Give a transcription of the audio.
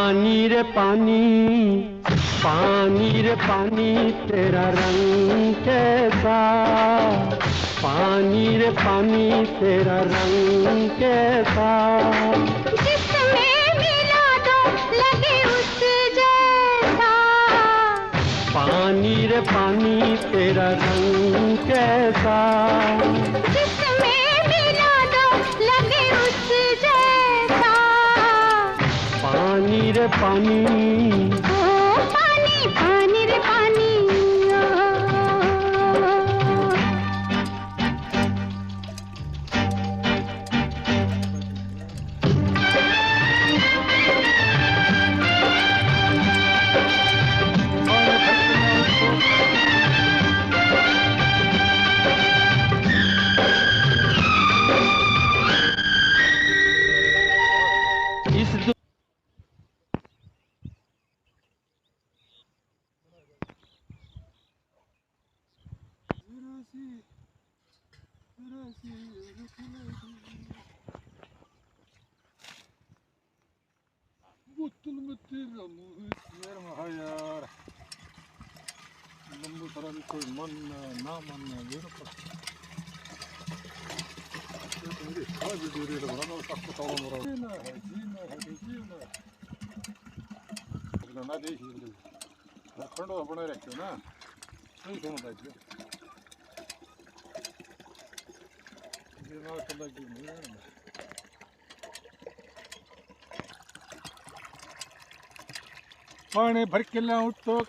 पानी रे पानी, पानी रे पानी तेरा रंग कैसा, पानी रे पानी तेरा रंग कैसा, जिसमें मिला दो लगे उस जैसा, पानी रे पानी तेरा रंग कैसा, जिसमें मिला दो लगे उस जैसा, पानी रे पानी, ओ पानी पानी रे पानी, Betul betul muhir mahayar. Lembu terang koi mana, na mana, berapa? Ini kau berdiri di mana? Tak tahu orang. Jina, jina. Bukan ada ini. Kalau apa nak rekam na? Ini semua dah je. Ini nak kalau gini. पानी भर के लाऊं तो